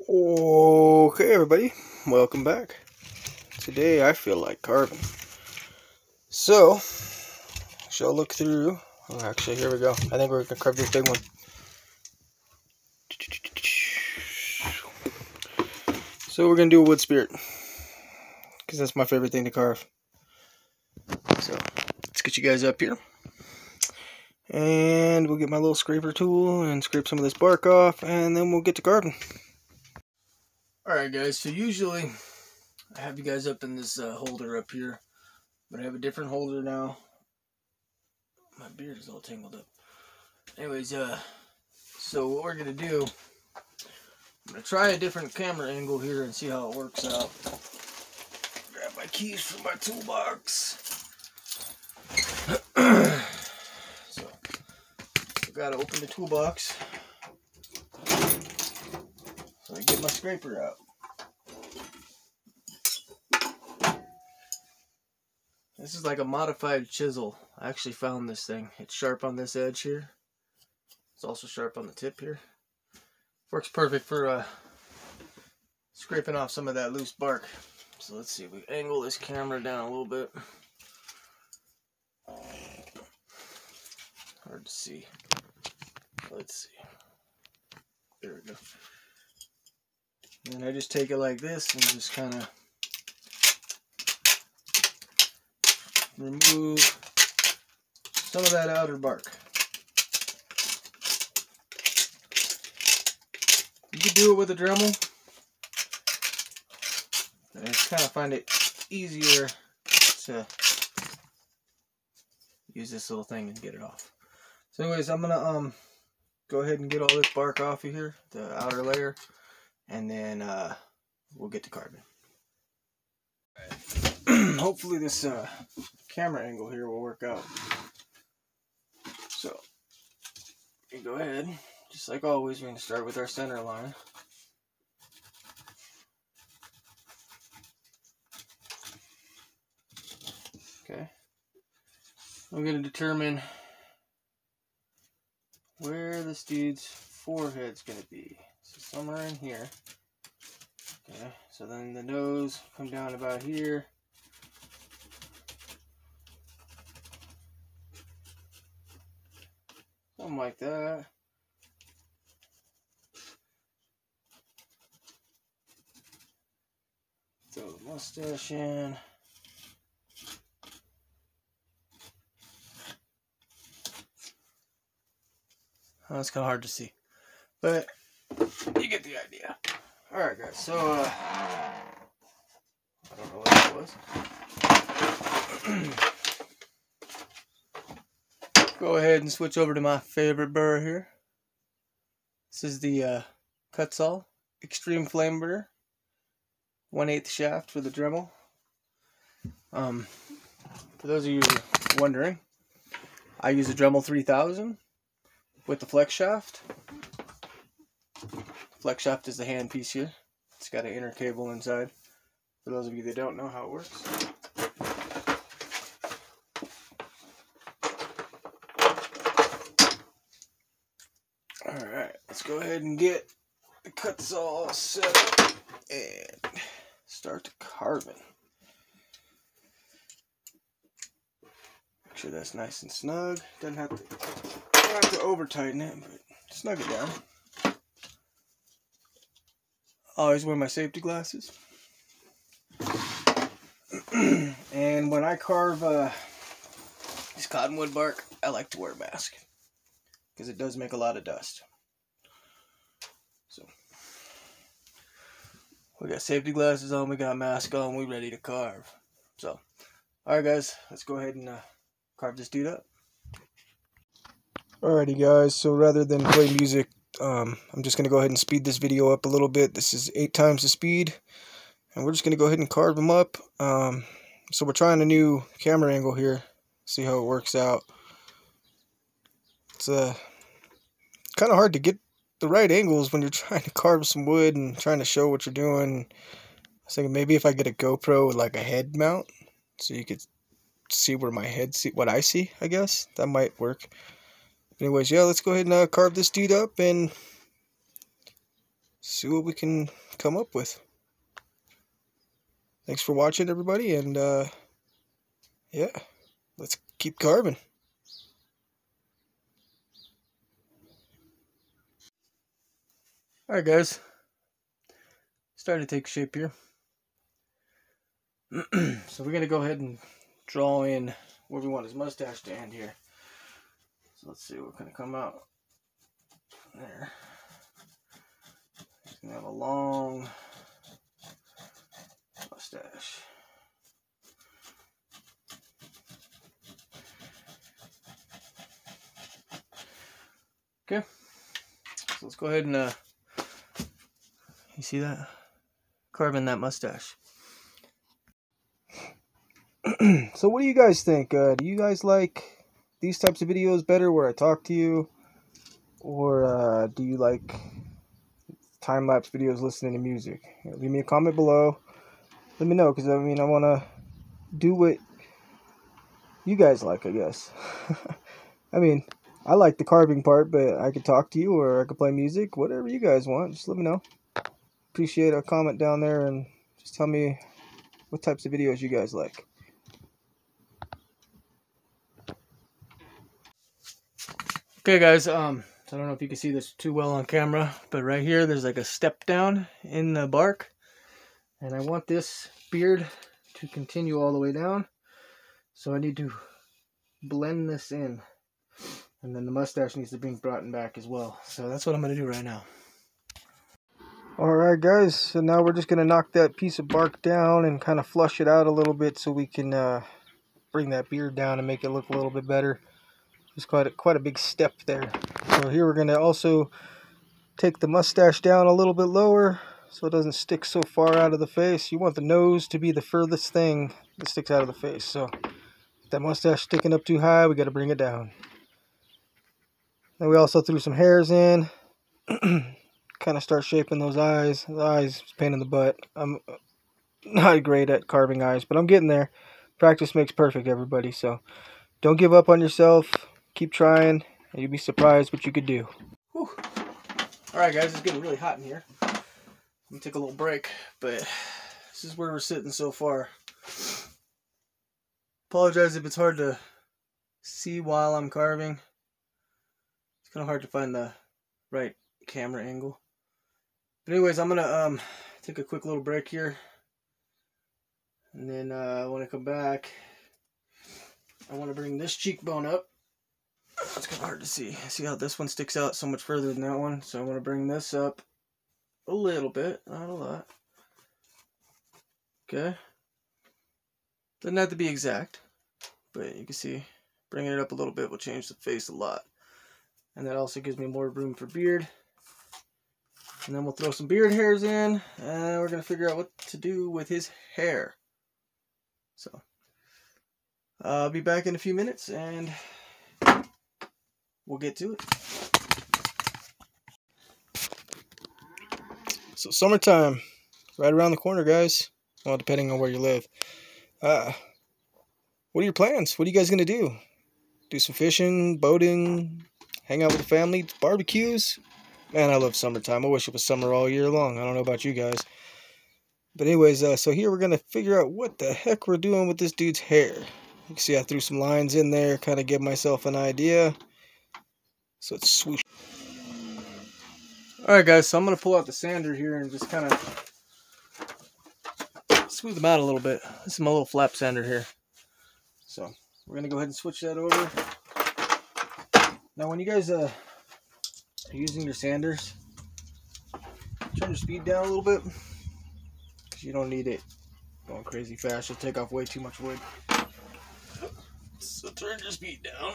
Okay, everybody, welcome back. Today I feel like carving. So, shall look through. Oh, actually, here we go. I think we're gonna carve this big one. So we're gonna do a wood spirit because that's my favorite thing to carve. So let's get you guys up here, and we'll get my little scraper tool and scrape some of this bark off, and then we'll get to carving. Alright guys, so usually I have you guys up in this holder up here, but I have a different holder now. My beard is all tangled up. Anyways, so what we're gonna do, I'm gonna try a different camera angle here and see how it works out. Grab my keys from my toolbox. So, I gotta open the toolbox so I get my scraper out. This is like a modified chisel. I actually found this thing. It's sharp on this edge here. It's also sharp on the tip here. Works perfect for scraping off some of that loose bark. So let's see if we angle this camera down a little bit. Hard to see. Let's see. There we go. And I just take it like this and just kind of remove some of that outer bark. You can do it with a Dremel. I just kind of find it easier to use this little thing and get it off. So anyways, I'm gonna go ahead and get all this bark off of here, the outer layer, and then we'll get to carving. Hopefully this camera angle here will work out. So you go ahead, just like always, we're going to start with our center line. Okay, I'm going to determine where this dude's forehead's going to be. So somewhere in here. Okay, so then the nose come down about here. Something like that. Throw the mustache in. Oh, it's kind of hard to see, but you get the idea. Alright guys, so I don't know what that was. Go ahead and switch over to my favorite burr here. This is the Kutzall Extreme Flame Burr, 1/8 shaft for the Dremel. For those of you wondering, I use a Dremel 3000 with the flex shaft. Flex shaft is the hand piece here. It's got an inner cable inside. For those of you that don't know how it works. Alright, let's go ahead and get the Kutzall set up and start carving. Make sure that's nice and snug. Don't have to over tighten it, but snug it down. Always wear my safety glasses. And when I carve this cottonwood bark, I like to wear a mask because it does make a lot of dust. So we got safety glasses on, we got mask on, we ready to carve. So, alright guys, let's go ahead and carve this dude up. Alrighty guys, so rather than play music, I'm just going to go ahead and speed this video up a little bit. This is 8 times the speed, and we're just going to go ahead and carve him up. So we're trying a new camera angle here, see how it works out. It's kind of hard to get the right angles when you're trying to carve some wood and trying to show what you're doing. I was thinking maybe if I get a GoPro with like a head mount, so you could see where my head what I see, I guess. That might work. Anyways, yeah, let's go ahead and carve this dude up and see what we can come up with. Thanks for watching, everybody, and yeah, let's keep carving. Alright guys, starting to take shape here. So we're going to go ahead and draw in where we want his mustache to end here. So let's see what's going to come out. There. He's going to have a long mustache. Okay, so let's go ahead and you see that? Carving that mustache. So what do you guys think? Do you guys like these types of videos better where I talk to you? Or do you like time-lapse videos listening to music? Leave me a comment below. Let me know, because I mean, I want to do what you guys like, I guess. I mean, I like the carving part, but I could talk to you or I could play music. Whatever you guys want, just let me know. Appreciate a comment down there and just tell me what types of videos you guys like. Okay guys, I don't know if you can see this too well on camera, but right here there's like a step down in the bark, and I want this beard to continue all the way down, so I need to blend this in, and then the mustache needs to be brought back as well. So that's what I'm going to do right now. Alright guys, so now we're just going to knock that piece of bark down and kind of flush it out a little bit so we can bring that beard down and make it look a little bit better. It's quite a big step there. So here we're going to also take the mustache down a little bit lower so it doesn't stick so far out of the face. You want the nose to be the furthest thing that sticks out of the face. So if that mustache sticking up too high, we got to bring it down. Then we also threw some hairs in. Kind of start shaping those eyes. The eyes is a pain in the butt. I'm not great at carving eyes, but I'm getting there. Practice makes perfect, everybody. So don't give up on yourself. Keep trying, and you'll be surprised what you could do. Whew. Alright guys, it's getting really hot in here. I'm going to take a little break, but this is where we're sitting so far. Apologize if it's hard to see while I'm carving. It's kind of hard to find the right camera angle. But anyways, I'm gonna take a quick little break here, and then when I come back, I want to bring this cheekbone up. It's kind of hard to see. See how this one sticks out so much further than that one? So I want to bring this up a little bit, not a lot. Okay. Doesn't have to be exact, but you can see bringing it up a little bit will change the face a lot. And that also gives me more room for beard. And then we'll throw some beard hairs in, and we're going to figure out what to do with his hair. So, I'll be back in a few minutes, and we'll get to it. So, summertime, right around the corner, guys. Well, depending on where you live. What are your plans? What are you guys going to do? Do some fishing, boating, hang out with the family, barbecues? Man, I love summertime. I wish it was summer all year long. I don't know about you guys. But anyways, so here we're going to figure out what the heck we're doing with this dude's hair. You can see I threw some lines in there, kind of give myself an idea. So it's swoosh. Alright guys, so I'm going to pull out the sander here and just kind of smooth them out a little bit. This is my little flap sander here. So we're going to go ahead and switch that over. Now when you guys using your sanders, turn your speed down a little bit, because you don't need it going crazy fast. You'll take off way too much wood. So turn your speed down,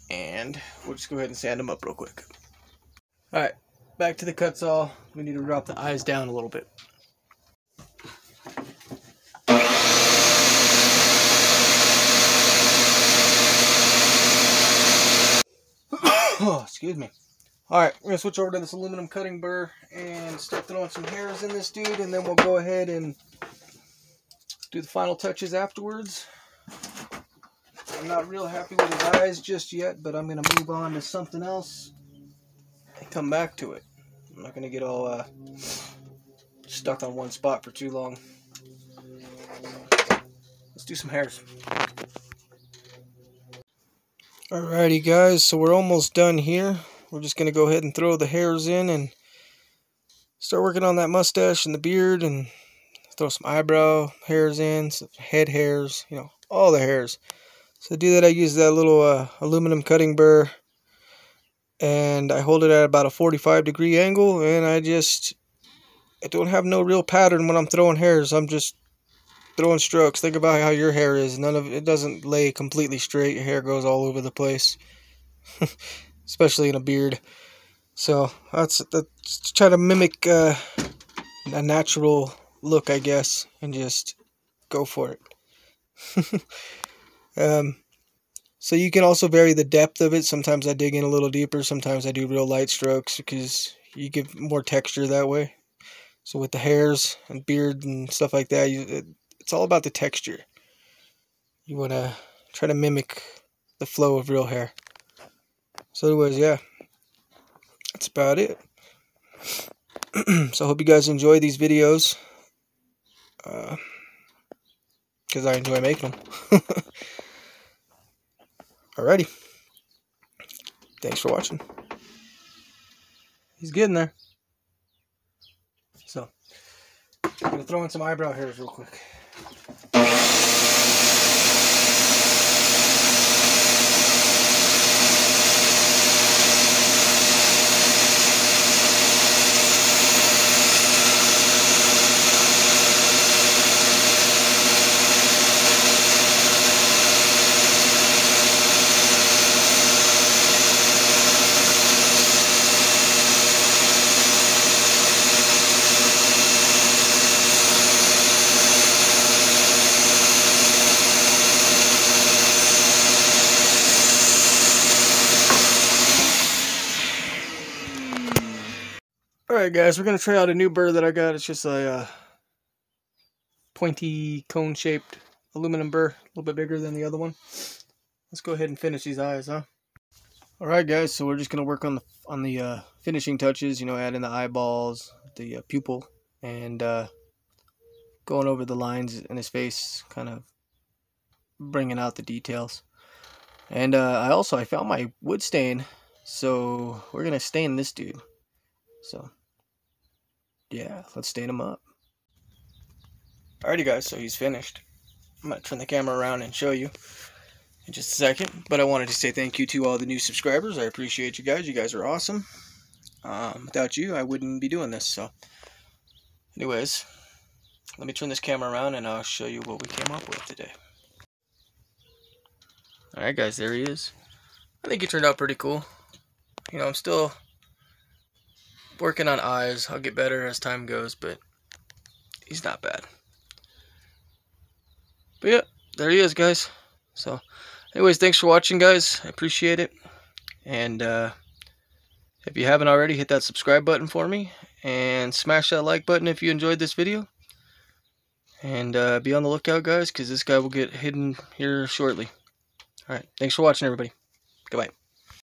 and we'll just go ahead and sand them up real quick. Alright, back to the cut saw. We need to drop the eyes down a little bit. Oh, excuse me. Alright, we're going to switch over to this aluminum cutting burr and start throwing some hairs in this dude, and then we'll go ahead and do the final touches afterwards. I'm not real happy with his eyes just yet, but I'm going to move on to something else and come back to it. I'm not going to get all stuck on one spot for too long. Let's do some hairs. Alrighty guys, so we're almost done here. We're just going to go ahead and throw the hairs in and start working on that mustache and the beard, and throw some eyebrow hairs in, some head hairs, you know, all the hairs. So to do that, I use that little aluminum cutting burr, and I hold it at about a 45-degree angle, and I don't have no real pattern when I'm throwing hairs. I'm just throwing strokes. Think about how your hair is. It doesn't lay completely straight. Your hair goes all over the place, especially in a beard. So that's try to mimic a natural look, I guess, and just go for it. So you can also vary the depth of it. Sometimes I dig in a little deeper. Sometimes I do real light strokes because you get more texture that way. So with the hairs and beard and stuff like that, it's all about the texture. You want to try to mimic the flow of real hair. So anyways, yeah, that's about it. So I hope you guys enjoy these videos, because I enjoy making them. Alrighty. Thanks for watching. He's getting there. So, I'm going to throw in some eyebrow hairs real quick. Alright guys, we're going to try out a new burr that I got. It's just a pointy cone-shaped aluminum burr, a little bit bigger than the other one. Let's go ahead and finish these eyes, huh? Alright guys, so we're just going to work on the finishing touches, you know, adding the eyeballs, the pupil, and going over the lines in his face, kind of bringing out the details. And I found my wood stain, so we're going to stain this dude. So yeah, let's stain him up. Alrighty guys, so he's finished. I'm going to turn the camera around and show you in just a second. But I wanted to say thank you to all the new subscribers. I appreciate you guys. You guys are awesome. Without you, I wouldn't be doing this. So anyways, let me turn this camera around and I'll show you what we came up with today. Alright guys, there he is. I think he turned out pretty cool. You know, I'm still working on eyes. I'll get better as time goes, but he's not bad. But yeah, there he is, guys. So anyways, thanks for watching, guys. I appreciate it. And if you haven't already, hit that subscribe button for me and smash that like button if you enjoyed this video. And be on the lookout, guys, because this guy will get hidden here shortly. Alright, thanks for watching, everybody. Goodbye.